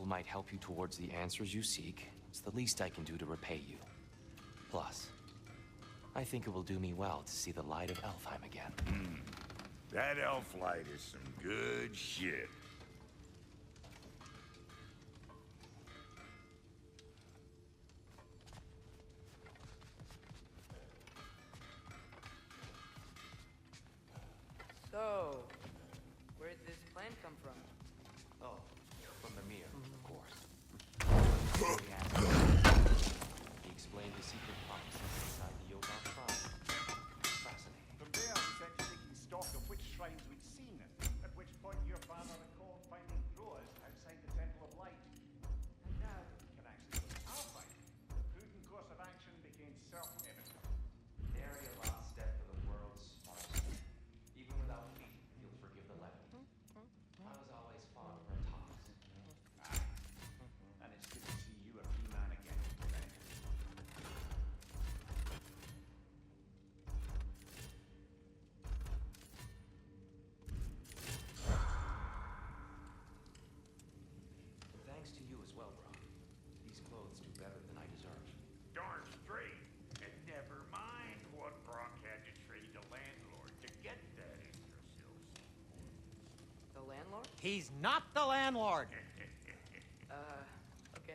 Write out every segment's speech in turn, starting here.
might help you towards the answers you seek. It's the least I can do to repay you. Plus, I think it will do me well to see the light of Elfheim again. That elf light is some good shit. So, where'd this plan come from? Oh, from the mirror, of course. He explained the secret prophecies inside the Yogar shrine. Fascinating. From there, we set to taking stock of which shrines we'd seen, at which point your father recalled finding Groas outside the Temple of Light. And now that we can actually go to Alfheim, the prudent course of action became self-evident. Nary a last step for the world's smartest. Even without feet, you'll forgive the levity. I was always fond of her talks. Aye. And it's good to see you a free man again, friend. Thanks to you as well, Brock. These clothes do better than I deserve. Darn straight. And never mind what Brock had to trade the landlord to get that Yggdrasil. The landlord? He's not the landlord! Okay.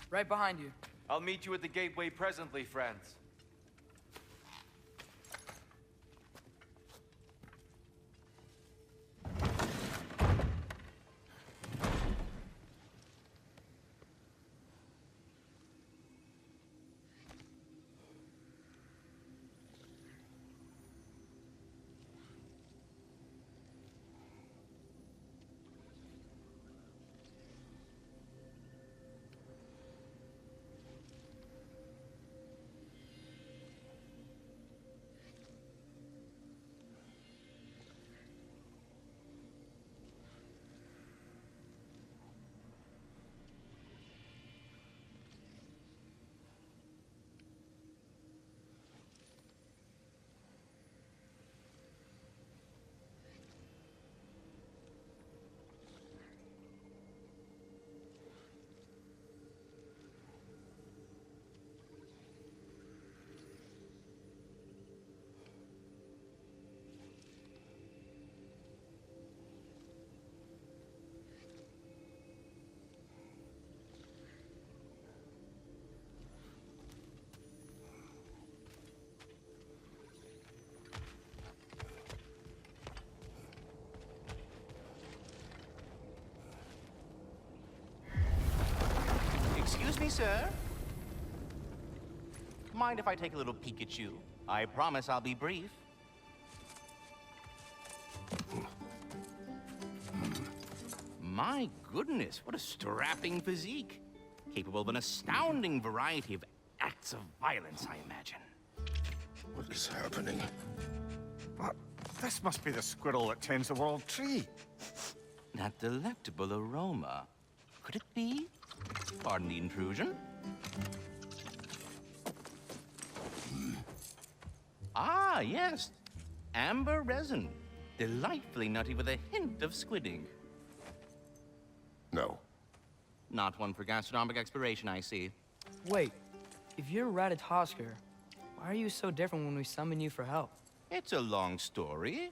Right behind you. I'll meet you at the gateway presently, friends. Excuse me, sir. Mind if I take a little peek at you? I promise I'll be brief. My goodness, what a strapping physique. Capable of an astounding variety of acts of violence, I imagine. What is happening? What? This must be the squirrel that tends the world tree. That delectable aroma. Could it be? Pardon the intrusion. Ah, yes. Amber resin. Delightfully nutty with a hint of squidding. No. Not one for gastronomic exploration, I see. Wait, if you're Ratatoskr, why are you so different when we summon you for help? It's a long story.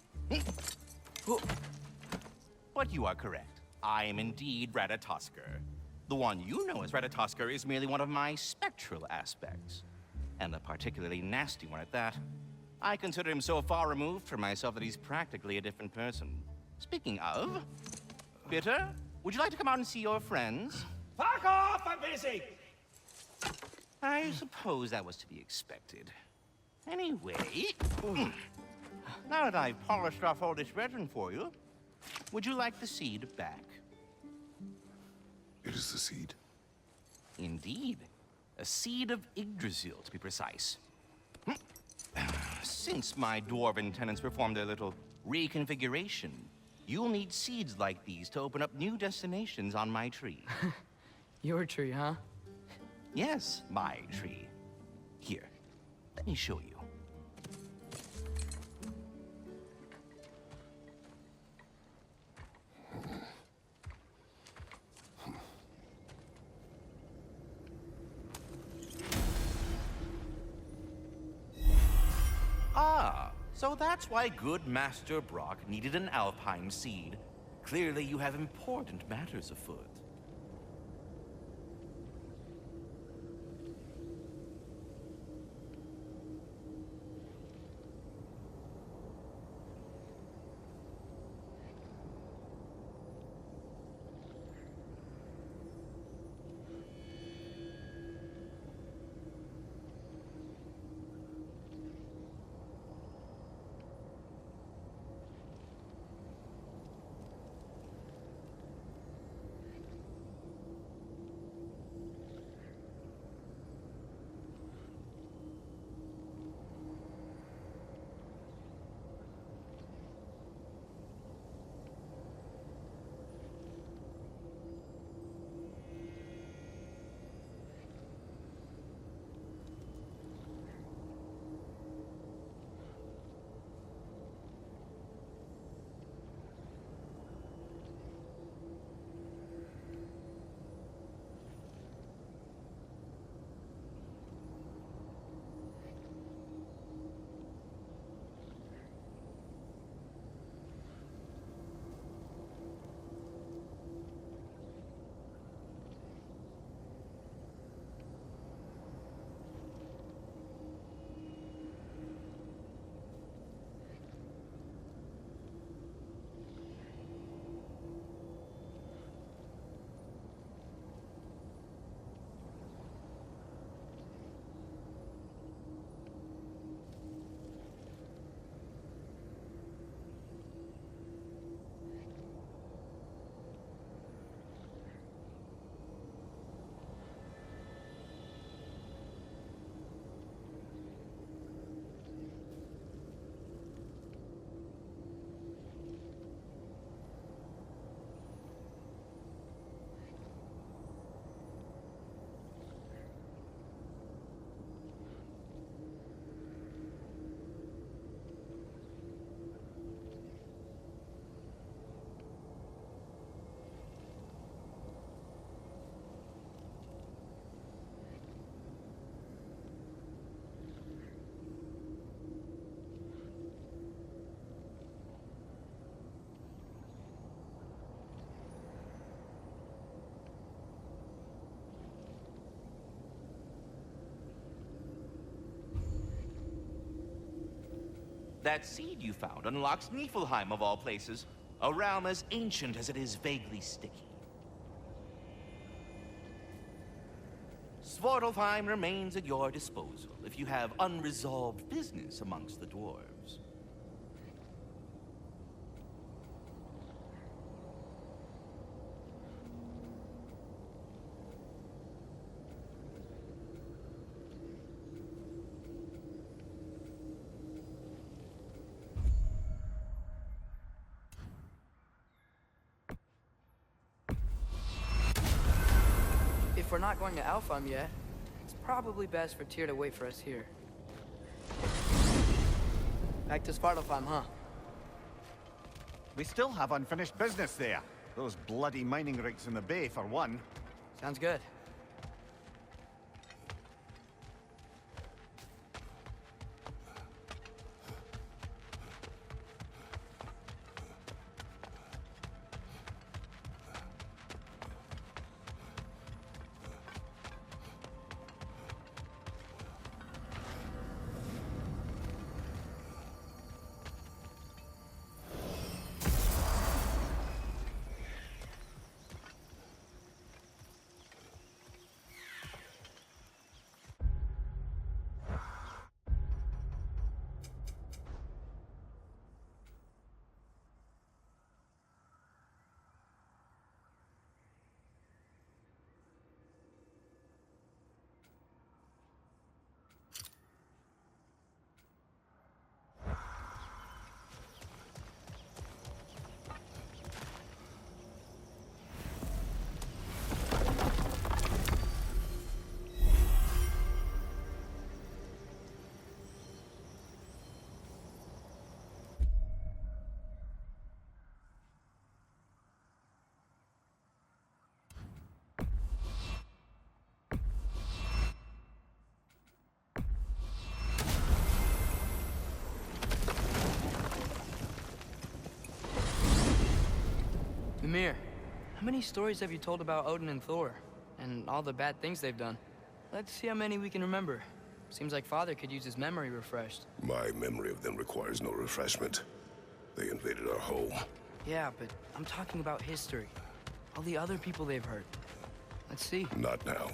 But you are correct. I am indeed Ratatoskr. The one you know as Ratatoskr is merely one of my spectral aspects. And a particularly nasty one at that. I consider him so far removed from myself that he's practically a different person. Speaking of, Bitter, would you like to come out and see your friends? Fuck off! I'm busy! I suppose that was to be expected. Anyway, now that I've polished off all this resin for you, would you like the seed back? It is the seed. Indeed. A seed of Yggdrasil, to be precise. Since my dwarven tenants performed their little reconfiguration, you'll need seeds like these to open up new destinations on my tree. Your tree, huh? Yes, my tree. Here, let me show you. Ah, so that's why good Master Brock needed an Alpine seed. Clearly you have important matters afoot. That seed you found unlocks Niflheim of all places, a realm as ancient as it is vaguely sticky. Svartalfheim remains at your disposal if you have unresolved business amongst the dwarves. If we're not going to Alfheim yet, it's probably best for Tyr to wait for us here. Back to Svartalfheim, huh? We still have unfinished business there. Those bloody mining rigs in the bay, for one. Sounds good. Mimir, how many stories have you told about Odin and Thor? And all the bad things they've done? Let's see how many we can remember. Seems like Father could use his memory refreshed. My memory of them requires no refreshment. They invaded our home. Yeah, but I'm talking about history. All the other people they've hurt. Let's see. Not now.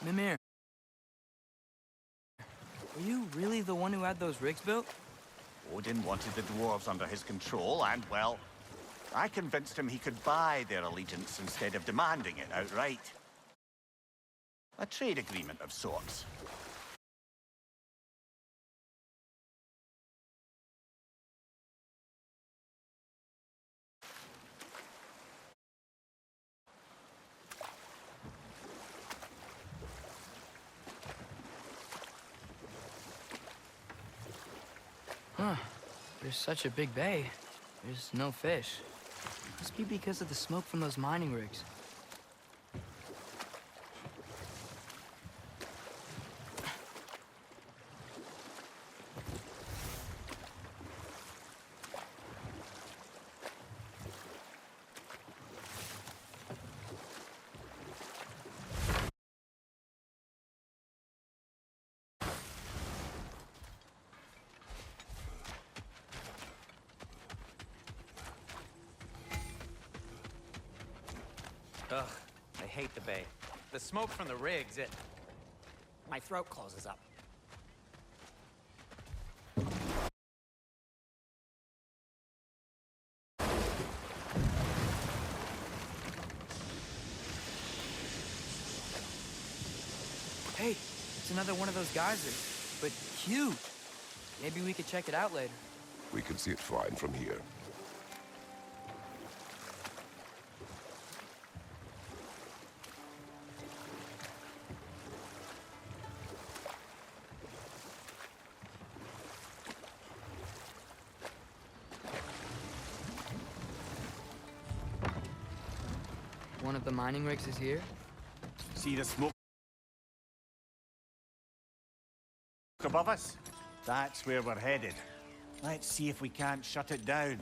Mimir. Were you really the one who had those rigs built? Odin wanted the dwarves under his control, and, well, I convinced him he could buy their allegiance instead of demanding it outright. A trade agreement of sorts. Huh. There's such a big bay. There's no fish. Must be because of the smoke from those mining rigs. Ugh, I hate the bay. The smoke from the rigs, my throat closes up. Hey, it's another one of those geysers, but huge. Maybe we could check it out later. We can see it fine from here. one of the mining rigs is here? See the smoke above us? That's where we're headed. Let's see if we can't shut it down.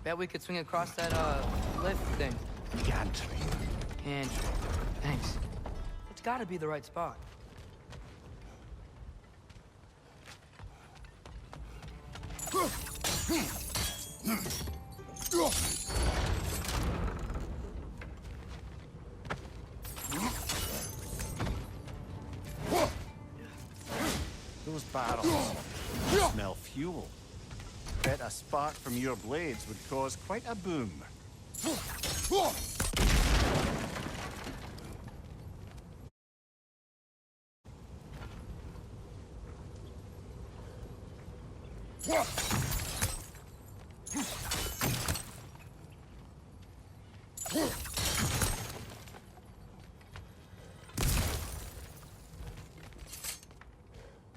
Bet we could swing across that, lift thing. Gantry. Gantry. Thanks. It's gotta be the right spot. Those barrels smell fuel. Bet a spark from your blades would cause quite a boom.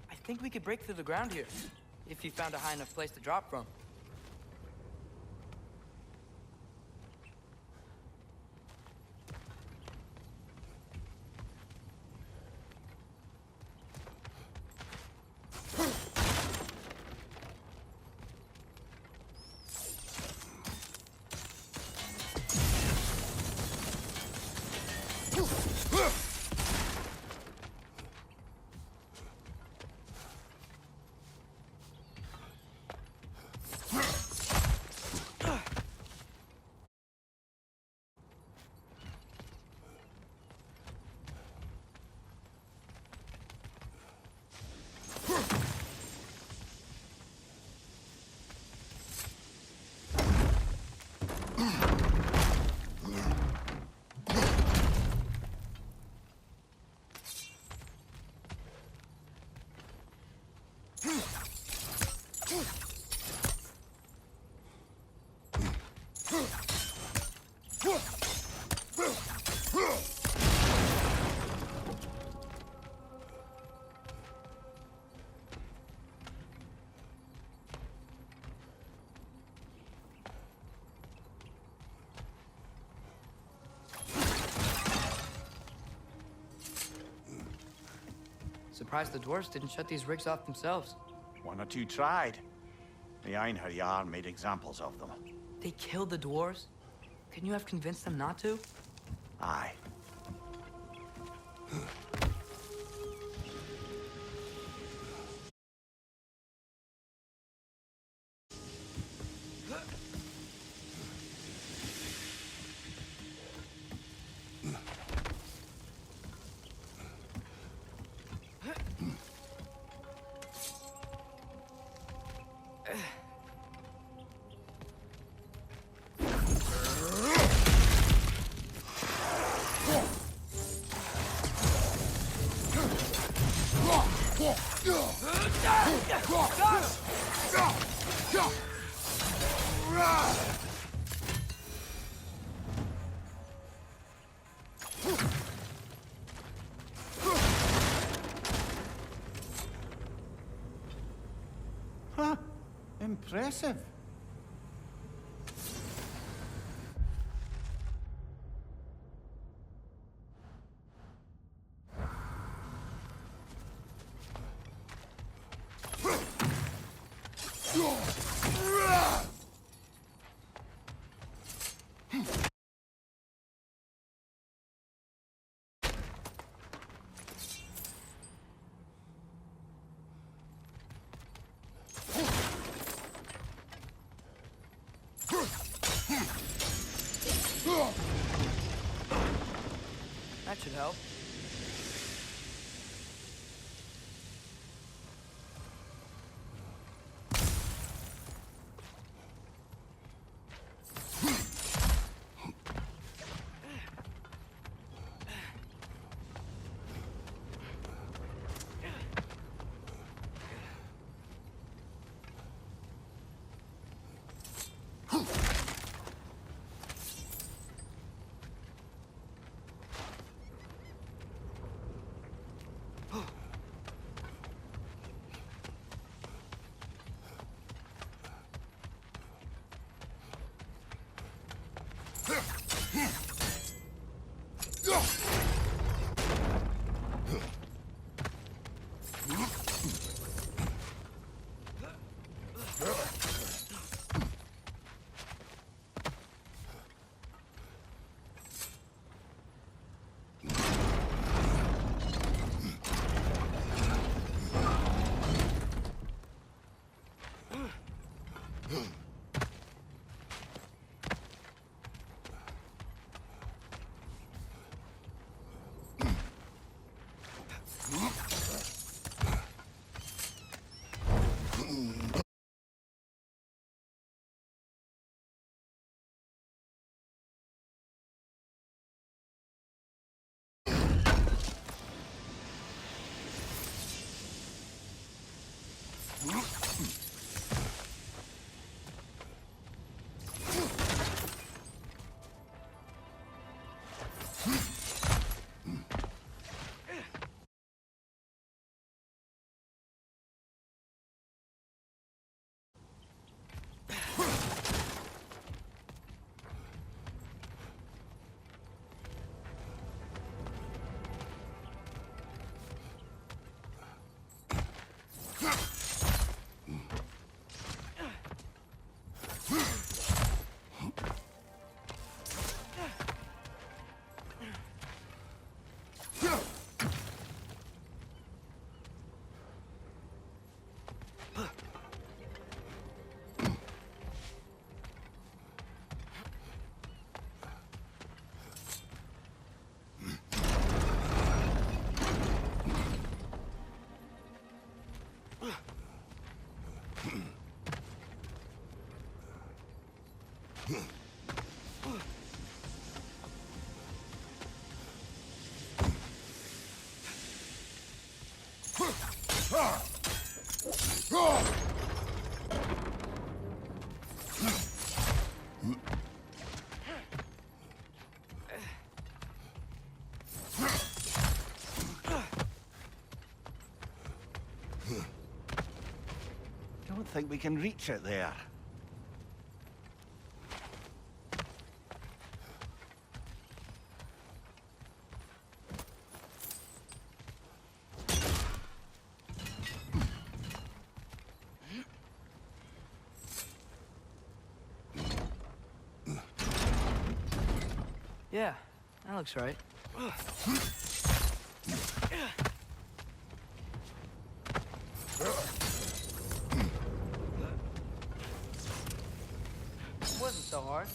I think we could break through the ground here, if you found a high enough place to drop from. Surprised the dwarves didn't shut these rigs off themselves. One or two tried. The Einherjar made examples of them. They killed the dwarves? Couldn't you have convinced them not to? Aye. Huh. Impressive. That should help. Don't think we can reach it there. Yeah, that looks right. It wasn't so hard.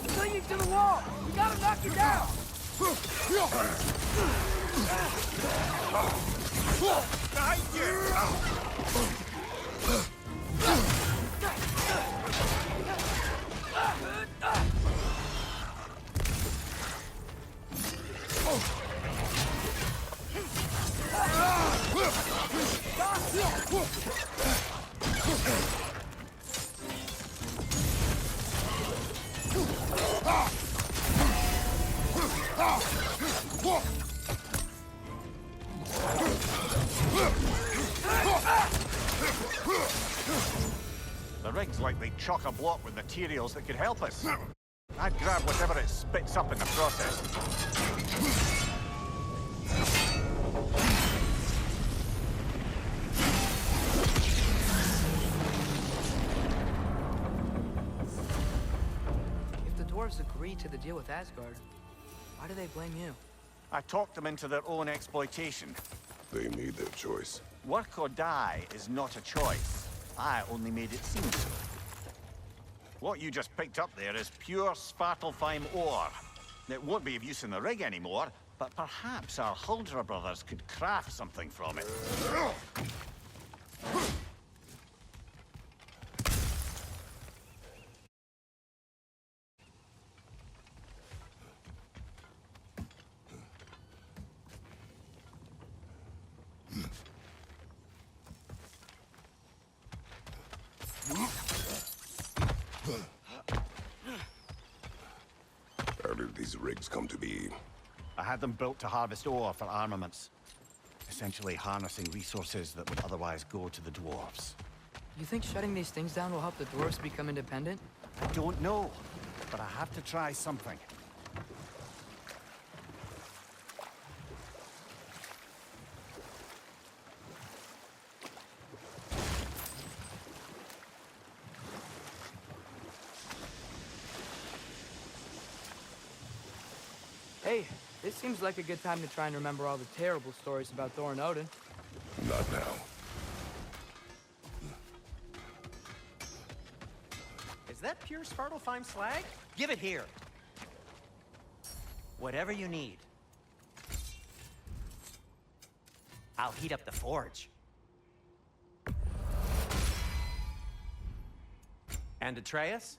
Clinging to the wall! We gotta knock you down! The rig's likely chock-a-block with materials that could help us. I'd grab whatever it spits up in the process. If the dwarves agree to the deal with Asgard, why do they blame you? I talked them into their own exploitation. They made their choice. Work or die is not a choice. I only made it seem so. What you just picked up there is pure Svartalfheim ore. It won't be of use in the rig anymore, but perhaps our Huldra brothers could craft something from it. How did these rigs come to be? I had them built to harvest ore for armaments. Essentially harnessing resources that would otherwise go to the dwarves. You think shutting these things down will help the dwarves become independent? I don't know, but I have to try something. Hey, this seems like a good time to try and remember all the terrible stories about Thor and Odin. Not now. Is that pure Svartalfheim slag? Give it here. Whatever you need. I'll heat up the forge. And Atreus?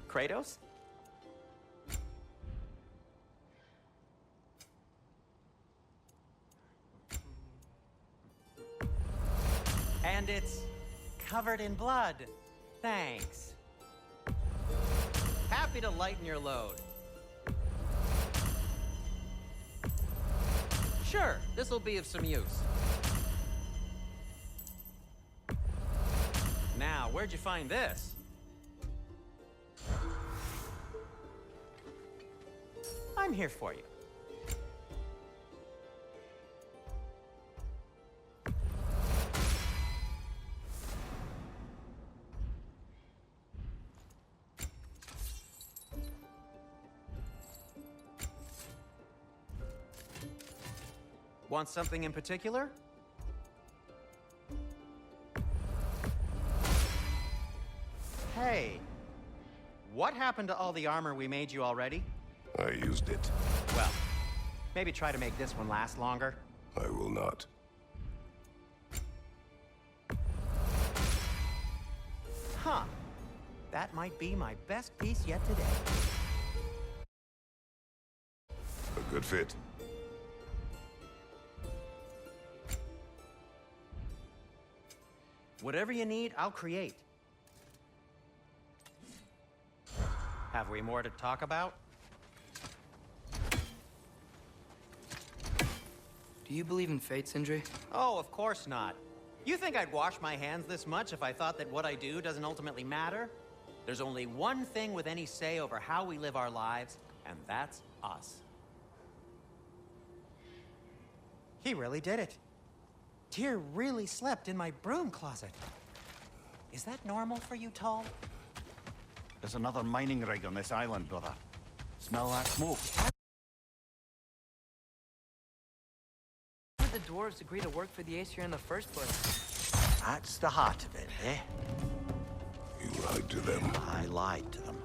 Kratos? And it's covered in blood. Thanks. Happy to lighten your load. Sure, this'll be of some use. Now, where'd you find this? I'm here for you. Want something in particular? Hey, what happened to all the armor we made you already? I used it. Well, maybe try to make this one last longer. I will not. Huh. That might be my best piece yet today. A good fit. Whatever you need, I'll create. Have we more to talk about? Do you believe in fate, Sindri? Oh, of course not. You think I'd wash my hands this much if I thought that what I do doesn't ultimately matter? There's only one thing with any say over how we live our lives, and that's us. He really did it. Tyr really slept in my broom closet. Is that normal for you, Tall? There's another mining rig on this island, brother. Smell that smoke? Why did the dwarves agree to work for the Aesir in the first place? That's the heart of it, eh? You lied to them. I lied to them.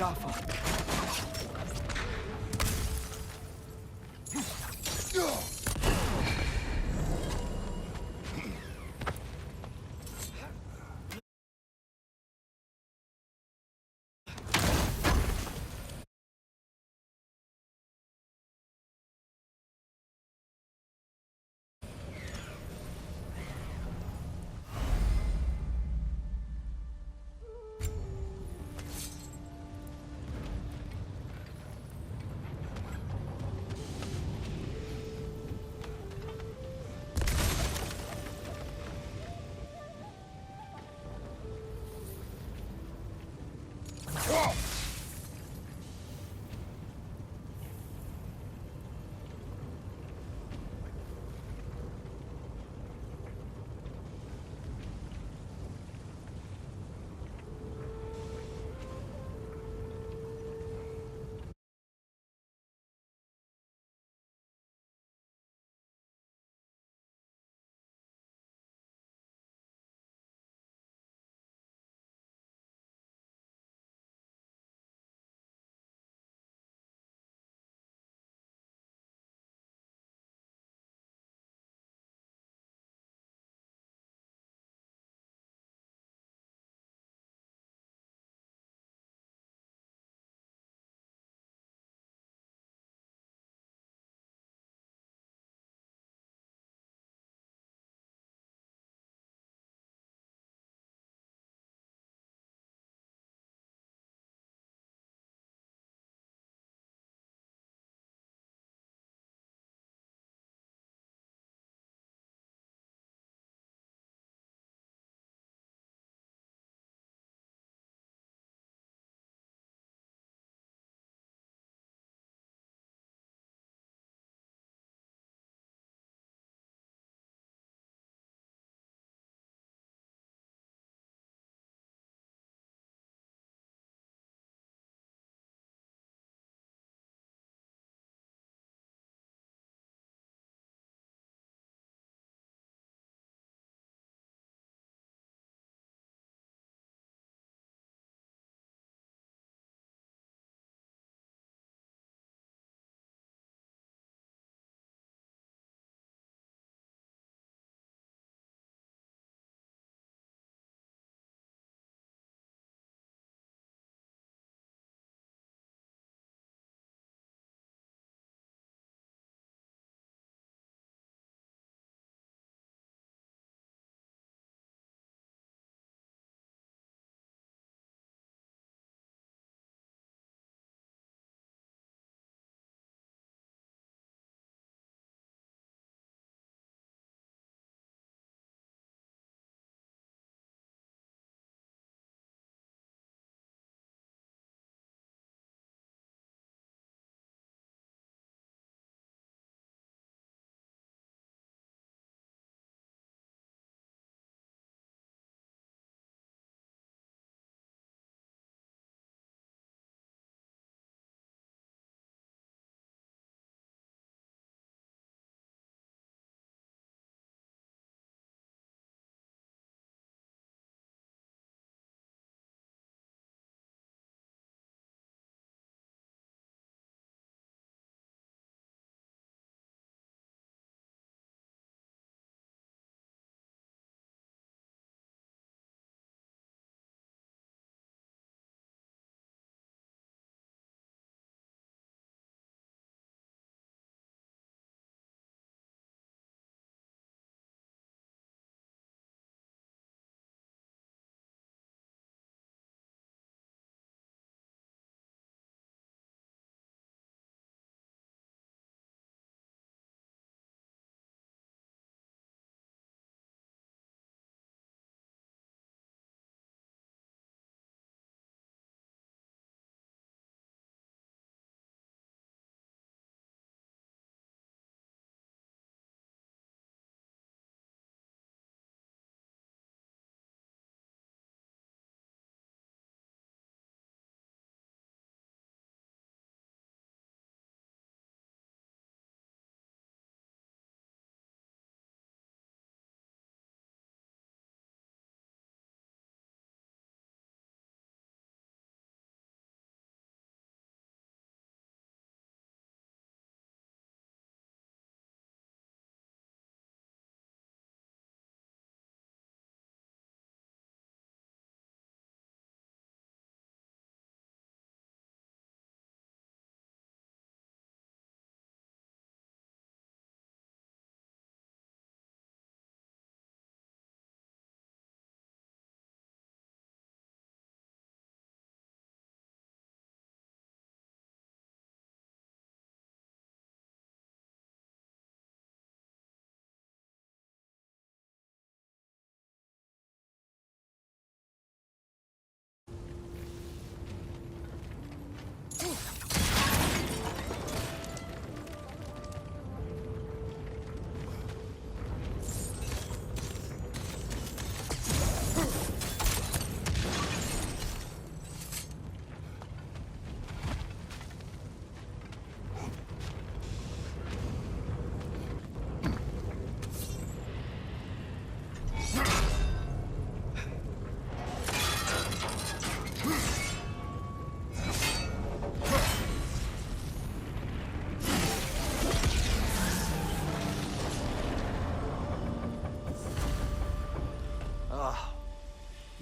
Jaffa.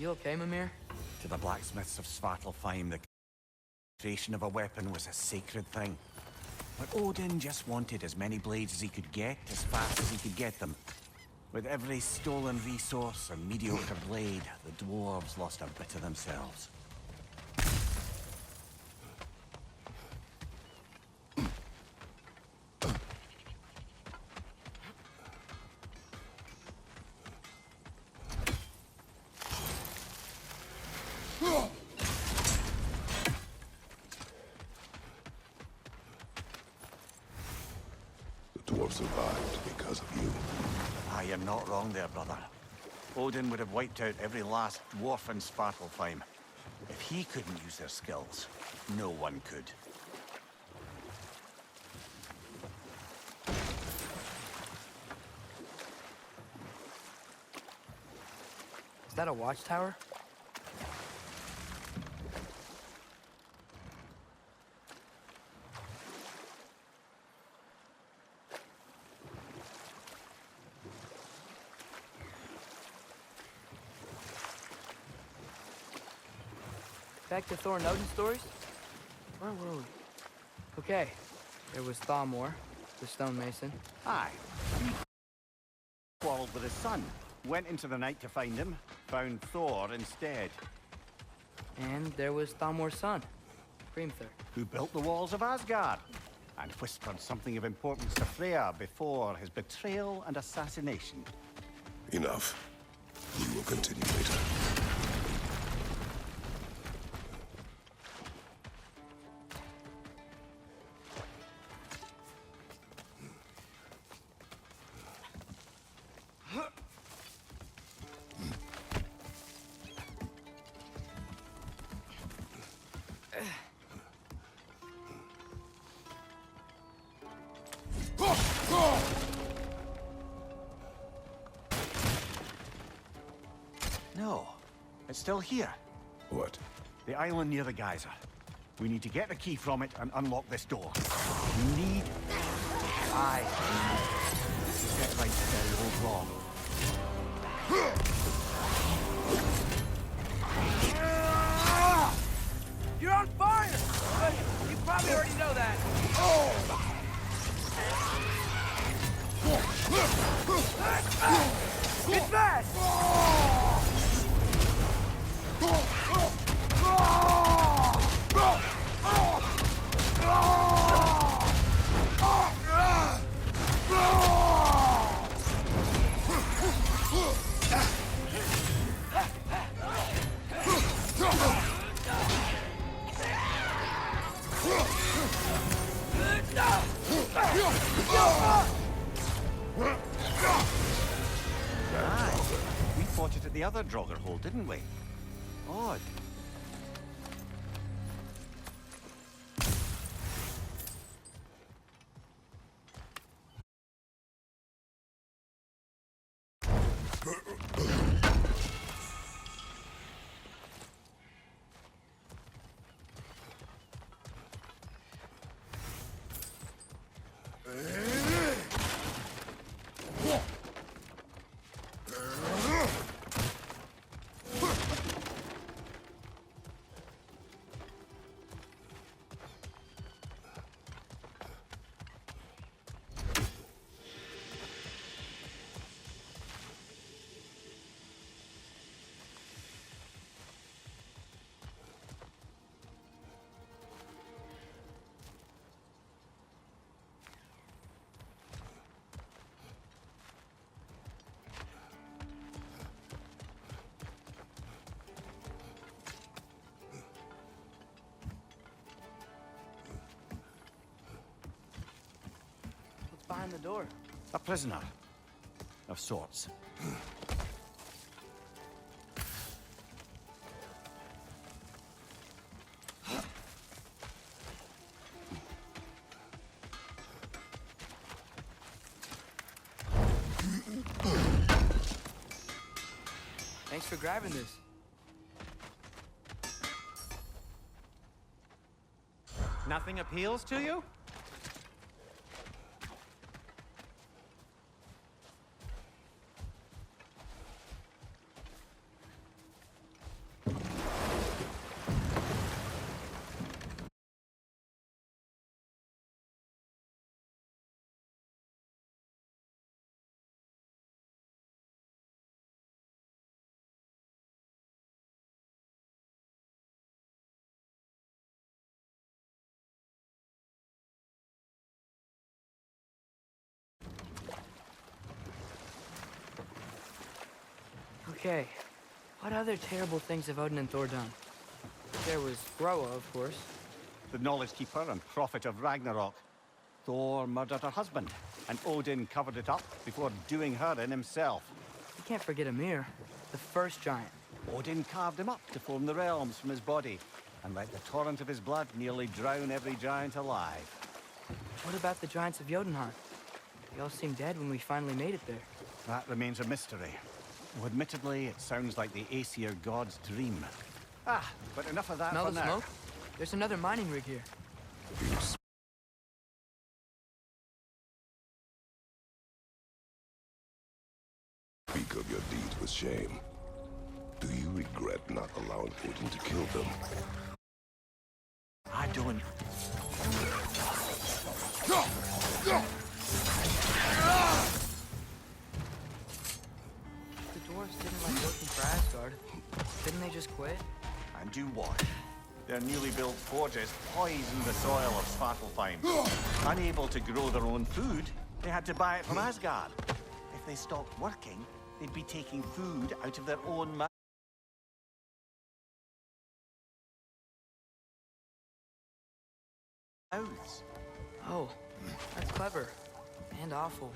You okay, Mimir? To the blacksmiths of Svartalfheim, the creation of a weapon was a sacred thing. But Odin just wanted as many blades as he could get, as fast as he could get them. With every stolen resource and mediocre blade, the dwarves lost a bit of themselves. The dwarves survived because of you. Ah, you're not wrong there, brother. Odin would have wiped out every last dwarf in Svartalfheim. If he couldn't use their skills, no one could. Is that a watchtower? Back to Thor and Odin stories? Where were we? Okay, there was Thalmor, the stonemason. Aye. He quarreled with his son. Went into the night to find him. Found Thor instead. And there was Thalmor's son, Grimthur. Who built the walls of Asgard. And whispered something of importance to Freya before his betrayal and assassination. Enough. We will continue later. No. It's still here. What? The island near the geyser. We need to get the key from it and unlock this door. We need... Aye. To set right the very old wrong. You're on fire! But you probably already know that. It's fast! We fought it at the other Draugr hole, didn't we? Odd. Behind the door. A prisoner. Of sorts. Thanks for grabbing this. Nothing appeals to you? Okay. What other terrible things have Odin and Thor done? There was Groa, of course. The Knowledge Keeper and Prophet of Ragnarok. Thor murdered her husband, and Odin covered it up before doing her in himself. You can't forget Ymir, the first giant. Odin carved him up to form the realms from his body, and let the torrent of his blood nearly drown every giant alive. What about the giants of Jotunheim? They all seemed dead when we finally made it there. That remains a mystery. Though admittedly, it sounds like the Aesir god's dream. Ah, but enough of that Smell for the now. smoke? There's another mining rig here. You speak of your deeds with shame. Do you regret not allowing Odin to kill them? I don't. The dwarves didn't like working for Asgard. Didn't they just quit? And do what? Their newly built forges poisoned the soil of Svartalfheim. Unable to grow their own food, they had to buy it from Asgard. If they stopped working, they'd be taking food out of their own mouths. Oh, that's clever. And awful.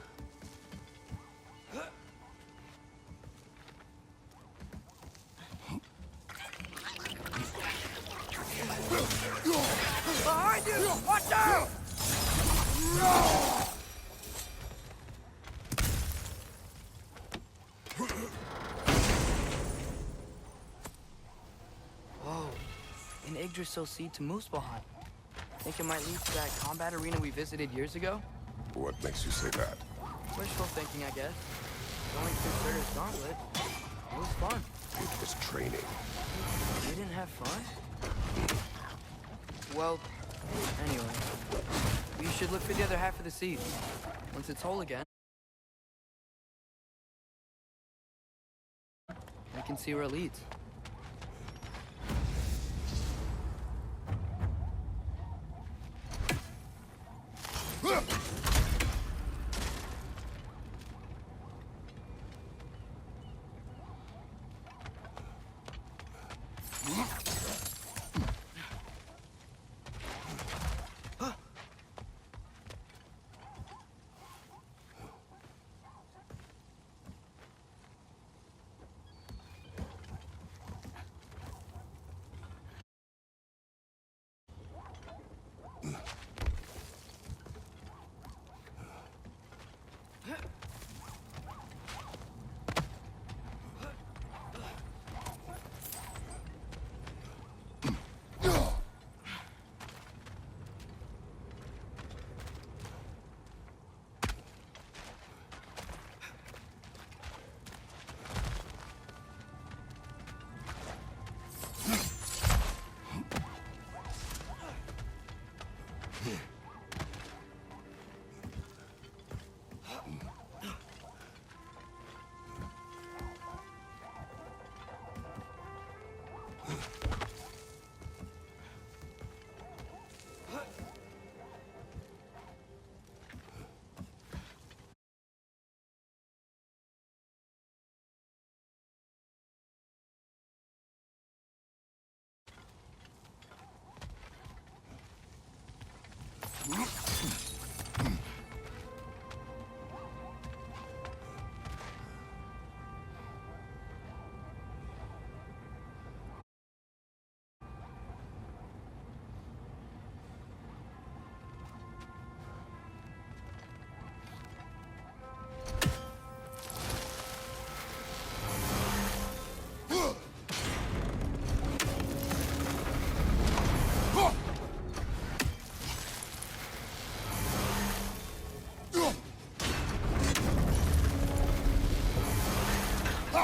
Behind you! Watch out! Whoa. An Yggdrasil seed to Muspelheim. Think it might lead to that combat arena we visited years ago? What makes you say that? Wishful thinking, I guess. Going through Surtur's gauntlet. It was fun. It was training. You didn't have fun? Well, anyway. We should look for the other half of the seed. Once it's whole again, we can see where it leads.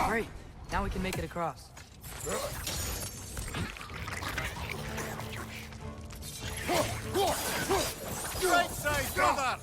Great. Now we can make it across. Right side, brother!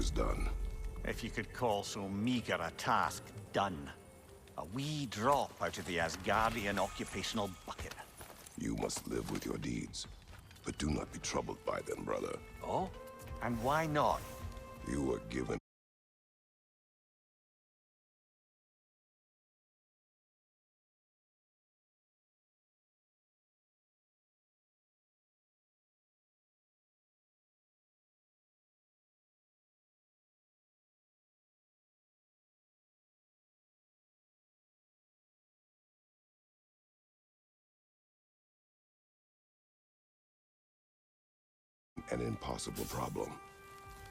is done. If you could call so meager a task done. A wee drop out of the Asgardian occupational bucket. You must live with your deeds, but do not be troubled by them, brother. Oh? And why not? You were given an impossible problem.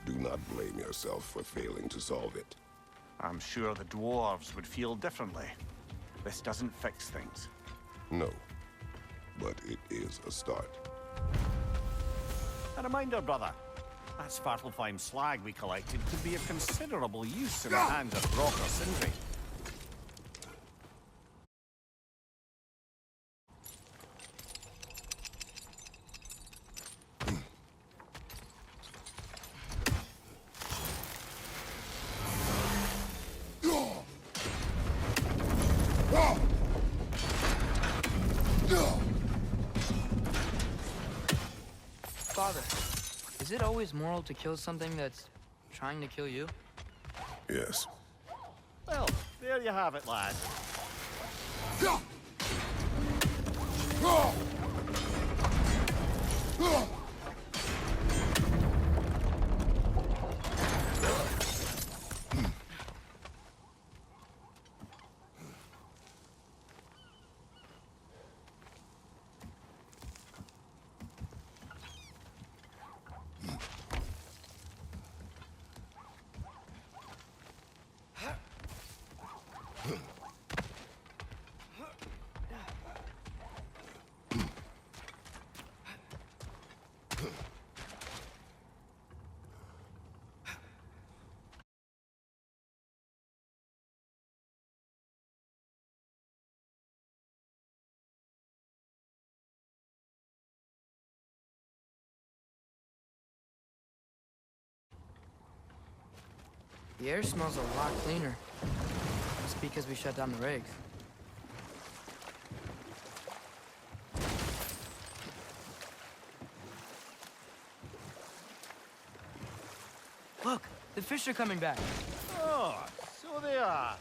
Do not blame yourself for failing to solve it. I'm sure the dwarves would feel differently. This doesn't fix things. No, but it is a start. A reminder, brother. That Svartalfheim slag we collected could be of considerable use in the hands of Brok or Sindri. Father, is it always moral to kill something that's trying to kill you? Yes. Well, there you have it, lad. The air smells a lot cleaner. It's because we shut down the rigs. Look, the fish are coming back. Oh, so they are.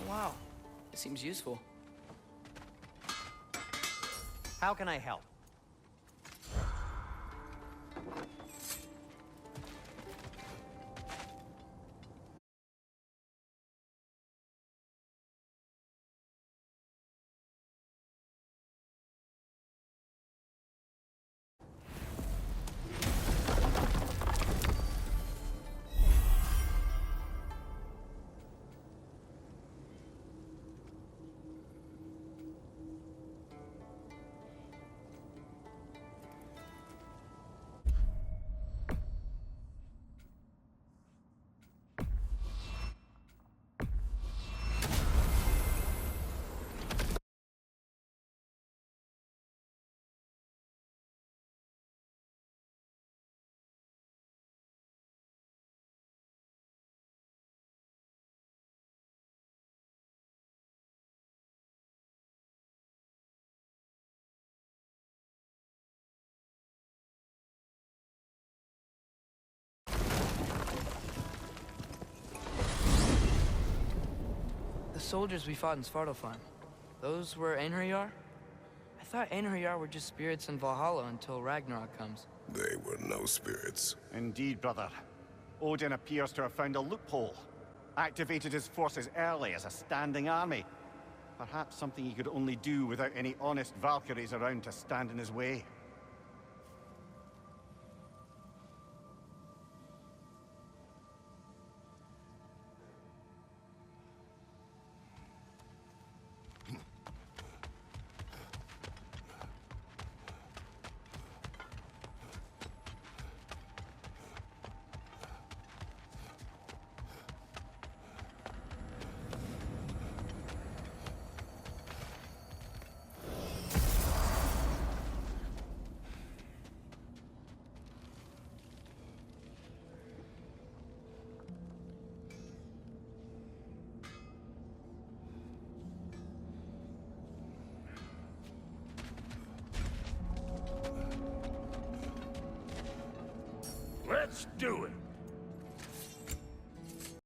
Wow, it seems useful. How can I help? soldiers we fought in Svartalfheim, those were Einherjar? I thought Einherjar were just spirits in Valhalla until Ragnarok comes. They were no spirits. Indeed, brother. Odin appears to have found a loophole. Activated his forces early as a standing army. Perhaps something he could only do without any honest Valkyries around to stand in his way. Let's do it.